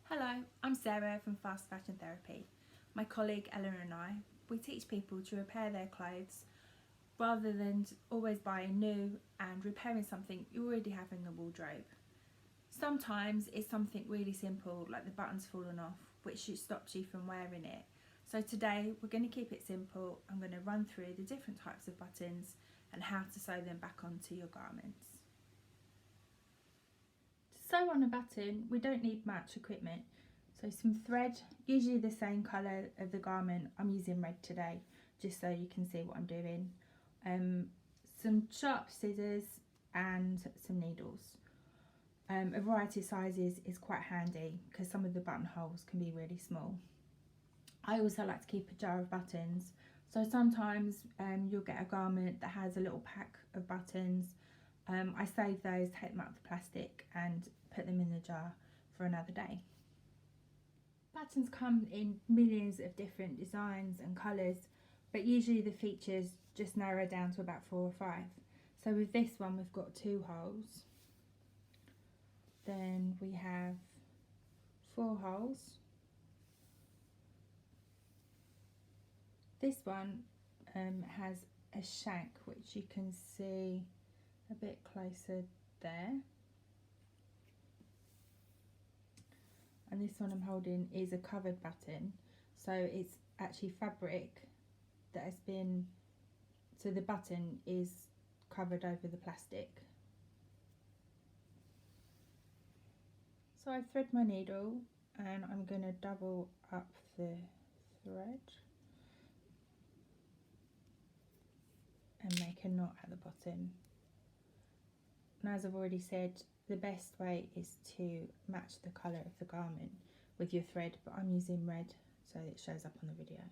Hello, I'm Sarah from Fast Fashion Therapy. My colleague Ella and I, we teach people to repair their clothes rather than always buying new and repairing something you already have in the wardrobe. Sometimes it's something really simple like the buttons falling off, which stops you from wearing it. So today we're going to keep it simple. I'm going to run through the different types of buttons and how to sew them back onto your garments. To sew on a button, we don't need much equipment. So some thread, usually the same colour of the garment. I'm using red today, just so you can see what I'm doing. Some sharp scissors and some needles. A variety of sizes is quite handy because some of the buttonholes can be really small. I also like to keep a jar of buttons. So sometimes you'll get a garment that has a little pack of buttons. I save those, take them out of the plastic and put them in the jar for another day. Buttons come in millions of different designs and colours, but usually the features just narrow down to about 4 or 5. So with this one we've got 2 holes, then we have 4 holes. This one has a shank, which you can see a bit closer there. And this one I'm holding is a covered button, so it's actually fabric that has been, so the button is covered over the plastic. So I've thread my needle and I'm going to double up the thread and make a knot at the bottom. And as I've already said, the best way is to match the colour of the garment with your thread, but I'm using red so it shows up on the video.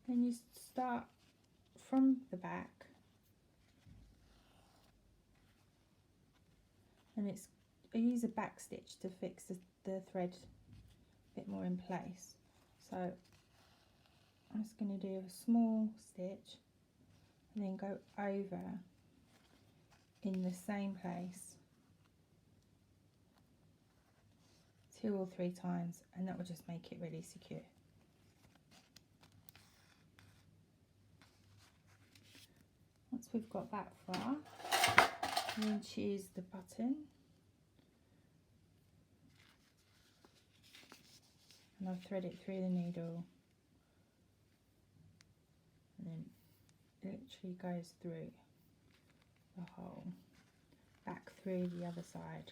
Then you start from the back, and I use a back stitch to fix the thread a bit more in place. So I'm just going to do a small stitch and then go over in the same place 2 or 3 times, and that will just make it really secure. Once we've got that far, then choose the button, and I'll thread it through the needle, and then it literally goes through the hole, back through the other side.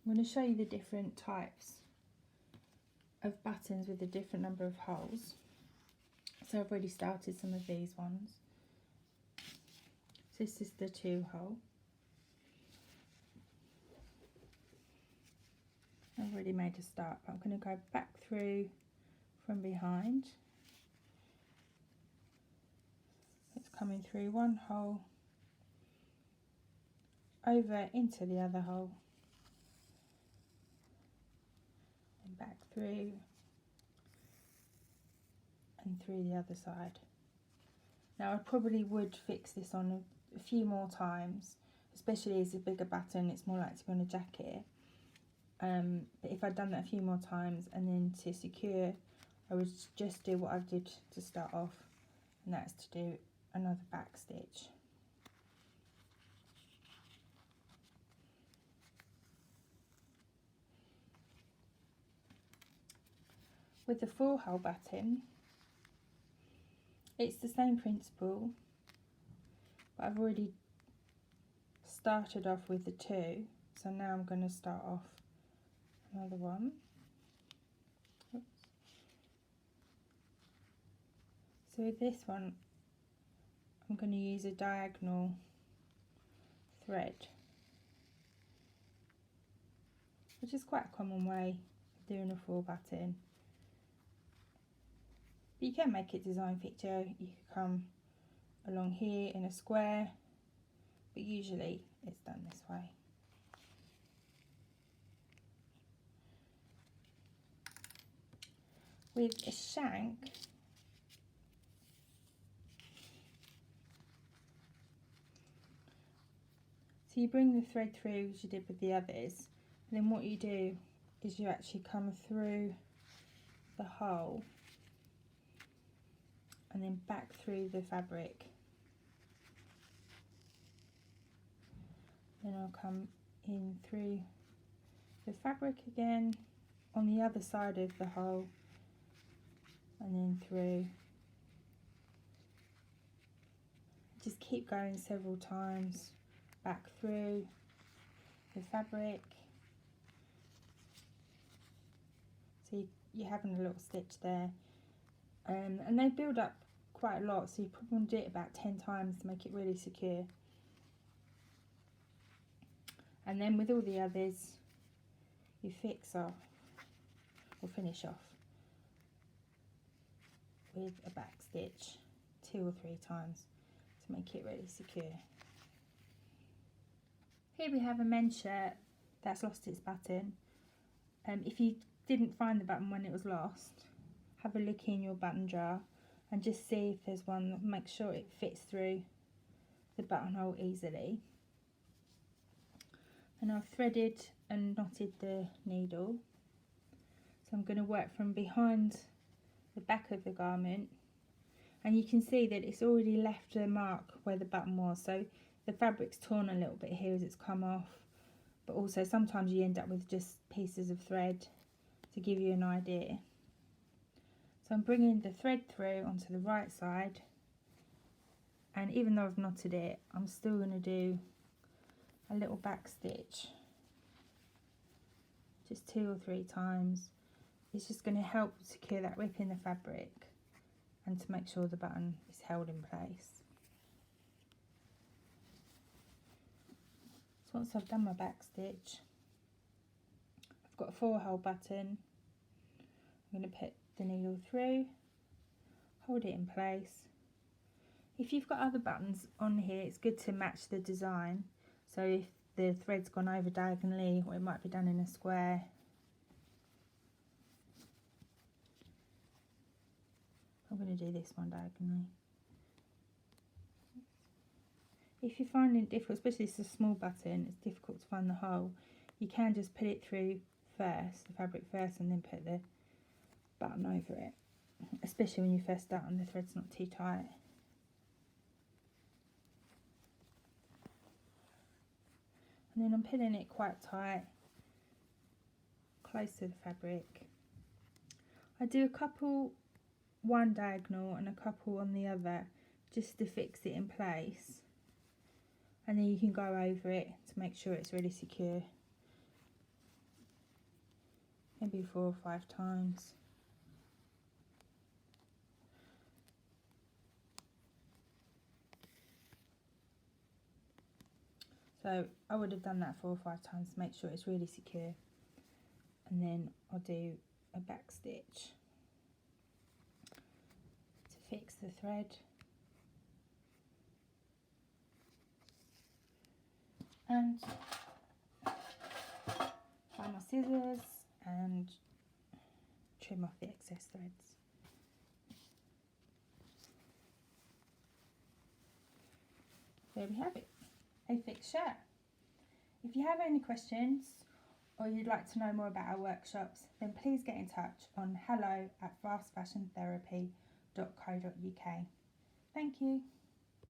I'm going to show you the different types of buttons with a different number of holes. So I've already started some of these ones. So this is the 2 hole. I've already made a start, but I'm going to go back through from behind. It's coming through one hole, over into the other hole, and back through and through the other side. Now I probably would fix this on a few more times, especially as a bigger button, it's more likely to be on a jacket. But if I'd done that a few more times and then to secure, I would just do what I did to start off, and that's to do another back stitch. With the 4 hole button, it's the same principle, but I've already started off with the 2, so now I'm going to start off another one. Oops. So with this one, I'm going to use a diagonal thread, which is quite a common way of doing a 4 button. But you can make it design picture. You could come along here in a square, but usually it's done this way. With a shank, So you bring the thread through as you did with the others, and then what you do is you actually come through the hole and then back through the fabric. Then I'll come in through the fabric again on the other side of the hole and then through. Just keep going several times, back through the fabric. So you're having a little stitch there, and they build up quite a lot, so you probably want to do it about 10 times to make it really secure. And then with all the others, you fix off or finish off with a back stitch 2 or 3 times to make it really secure. Here we have a men's shirt that's lost its button. If you didn't find the button when it was lost, have a look in your button jar and just see if there's one. Make sure it fits through the buttonhole easily. And I've threaded and knotted the needle, so I'm going to work from behind the back of the garment, and you can see that it's already left a mark where the button was, so the fabric's torn a little bit here as it's come off, but also sometimes you end up with just pieces of thread to give you an idea. So I'm bringing the thread through onto the right side, and even though I've knotted it, I'm still going to do a little back stitch just 2 or 3 times. It's just going to help secure that rip in the fabric and to make sure the button is held in place. So once I've done my back stitch, I've got a 4-hole button. I'm going to put the needle through, hold it in place. If you've got other buttons on here, it's good to match the design. So if the thread's gone over diagonally, or it might be done in a square, I'm going to do this one diagonally. If you're finding it difficult, especially it's a small button, it's difficult to find the hole, you can just put it through first, the fabric first, and then put the button over it, especially when you first start and the thread's not too tight. And then I'm pinning it quite tight, close to the fabric. I do a couple one diagonal and a couple on the other just to fix it in place, and then you can go over it to make sure it's really secure, maybe 4 or 5 times. So I would have done that 4 or 5 times to make sure it's really secure, and then I'll do a back stitch to fix the thread. And find my scissors and trim off the excess threads. There we have it, a fixed shirt. If you have any questions or you'd like to know more about our workshops, then please get in touch on hello@fastfashiontherapy.co.uk. Thank you.